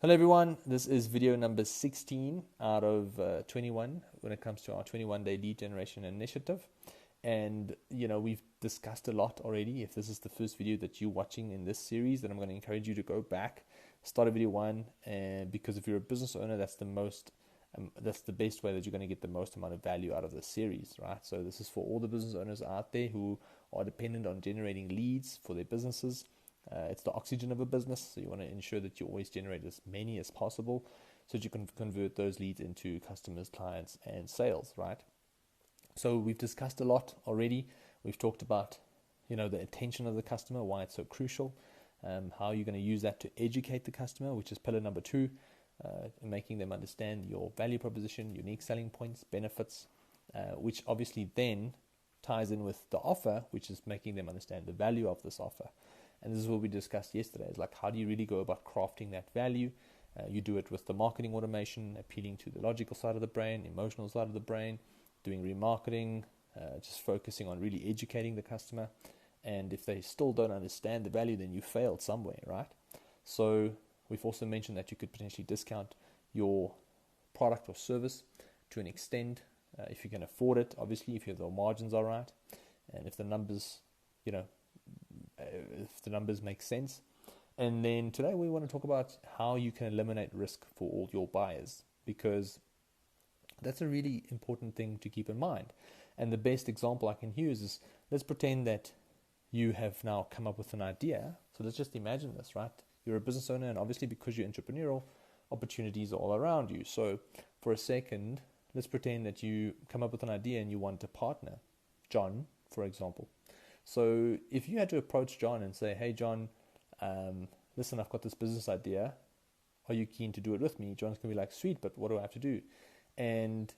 Hello everyone, this is video number 16 out of 21 when it comes to our 21-day lead generation initiative. And we've discussed a lot already. If this is the first video that you're watching in this series, then I'm going to encourage you to go back, start a video one, and because if you're a business owner, that's the best way that you're going to get the most amount of value out of this series, right? So this is for all the business owners out there who are dependent on generating leads for their businesses. It's the oxygen of a business, so you want to ensure that you always generate as many as possible so that you can convert those leads into customers, clients, and sales, right? So we've discussed a lot already. We've talked about, the attention of the customer, why it's so crucial, how you're going to use that to educate the customer, which is pillar number 2, making them understand your value proposition, unique selling points, benefits, which obviously then ties in with the offer, which is making them understand the value of this offer. And this is what we discussed yesterday, is like, how do you really go about crafting that value? You do it with the marketing automation, appealing to the logical side of the brain, emotional side of the brain, doing remarketing, just focusing on really educating the customer. And if they still don't understand the value, then you failed somewhere, right? So we've also mentioned that you could potentially discount your product or service to an extent, if you can afford it, obviously, if your margins are right, and if the numbers, if the numbers make sense. And then today we want to talk about how you can eliminate risk for all your buyers, because that's a really important thing to keep in mind. And the best example I can use is, let's pretend that you have now come up with an idea. So let's just imagine this, right? You're a business owner, and obviously because you're entrepreneurial, opportunities are all around you. So for a second, let's pretend that you come up with an idea and you want a partner, John, for example. So if you had to approach John and say, hey, John, listen, I've got this business idea. Are you keen to do it with me? John's going to be like, sweet, but what do I have to do? And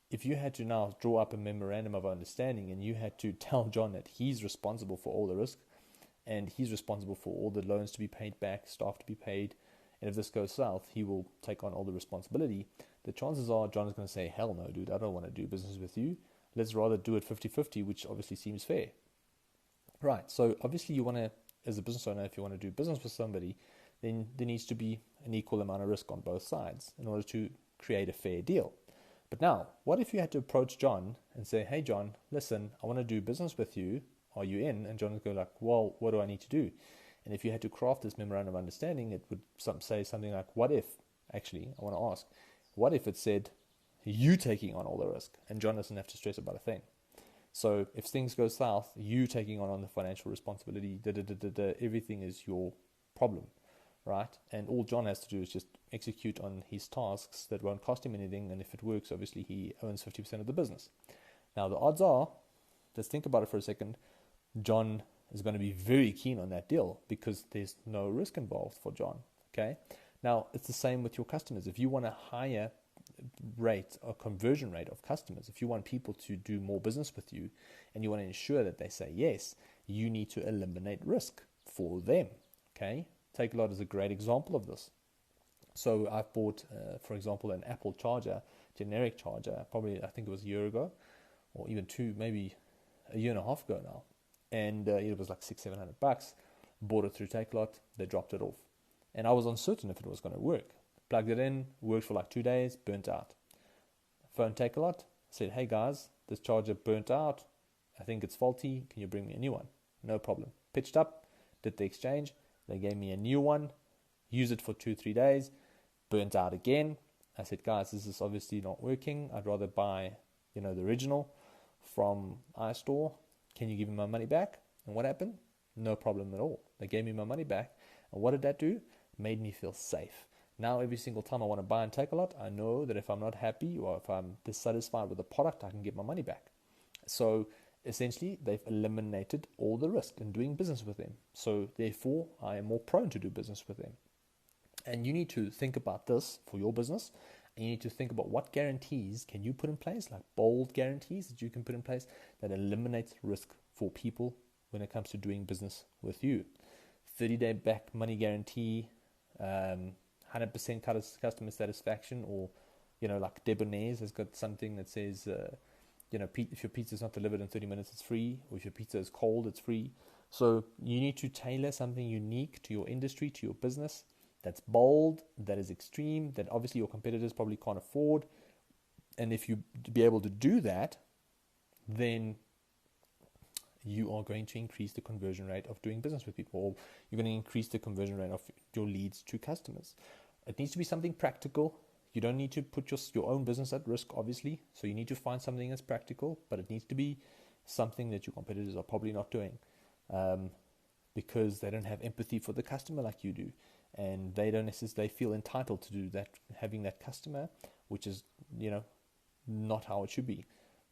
if you had to now draw up a memorandum of understanding and you had to tell John that he's responsible for all the risk and he's responsible for all the loans to be paid back, staff to be paid, and if this goes south, he will take on all the responsibility, the chances are John is going to say, hell no, dude, I don't want to do business with you. Let's rather do it 50-50, which obviously seems fair. Right, so obviously you want to, as a business owner, if you want to do business with somebody, then there needs to be an equal amount of risk on both sides in order to create a fair deal. But now, what if you had to approach John and say, hey John, listen, I want to do business with you. Are you in? And John would go like, well, what do I need to do? And if you had to craft this memorandum of understanding, it would say something like, what if, actually, I want to ask, what if it said, you taking on all the risk and John doesn't have to stress about a thing? So if things go south, you taking on the financial responsibility, everything is your problem, right? And all John has to do is just execute on his tasks that won't cost him anything. And if it works, obviously he owns 50% of the business. Now the odds are, let's think about it for a second, John is going to be very keen on that deal because there's no risk involved for John, okay? Now it's the same with your customers. If you want a higher rate or conversion rate of customers, if you want people to do more business with you and you want to ensure that they say yes, you need to eliminate risk for them, okay? Takealot is a great example of this. So I've bought, for example, an Apple charger, generic charger, probably I think it was a year ago, or even maybe a year and a half ago now, and it was like $600-700. Bought it through Takealot, they dropped it off, and I was uncertain if it was going to work. Plugged it in, worked for like 2 days, burnt out. Phoned Takealot, said, hey guys, this charger burnt out. I think it's faulty. Can you bring me a new one? No problem. Pitched up, did the exchange. They gave me a new one. Used it for 2-3 days, burnt out again. I said, guys, this is obviously not working. I'd rather buy, the original from iStore. Can you give me my money back? And what happened? No problem at all. They gave me my money back. And what did that do? Made me feel safe. Now, every single time I want to buy and Takealot, I know that if I'm not happy or if I'm dissatisfied with the product, I can get my money back. So essentially, they've eliminated all the risk in doing business with them. So therefore, I am more prone to do business with them. And you need to think about this for your business. And you need to think about what guarantees can you put in place, like bold guarantees that you can put in place that eliminates risk for people when it comes to doing business with you. 30-day back money guarantee, 100% customer satisfaction, or like Debonair's has got something that says if your pizza is not delivered in 30 minutes, it's free, or if your pizza is cold, it's free. So you need to tailor something unique to your industry, to your business, that's bold, that is extreme, that obviously your competitors probably can't afford. And if you be able to do that, then you are going to increase the conversion rate of doing business with people, or you're going to increase the conversion rate of your leads to customers. It needs to be something practical. You don't need to put your own business at risk, obviously. So you need to find something that's practical, but it needs to be something that your competitors are probably not doing, because they don't have empathy for the customer like you do. And they don't necessarily feel entitled to do that, having that customer, which is, not how it should be.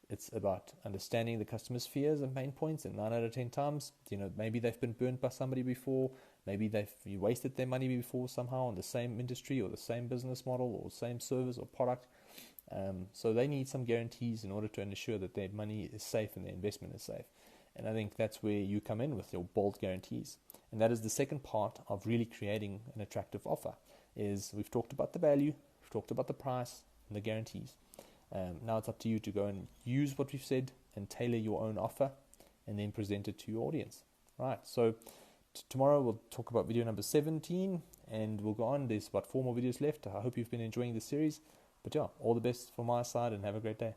It's about understanding the customer's fears and pain points, and 9 out of 10 times, maybe they've been burnt by somebody before, maybe you wasted their money before somehow in the same industry or the same business model or same service or product. So they need some guarantees in order to ensure that their money is safe and their investment is safe. And I think that's where you come in with your bold guarantees. And that is the second part of really creating an attractive offer. Is we've talked about the value, we've talked about the price and the guarantees. Now it's up to you to go and use what we've said and tailor your own offer and then present it to your audience. Right, so tomorrow we'll talk about video number 17 and we'll go on. There's about 4 more videos left. I hope you've been enjoying this series. But yeah, all the best from my side and have a great day.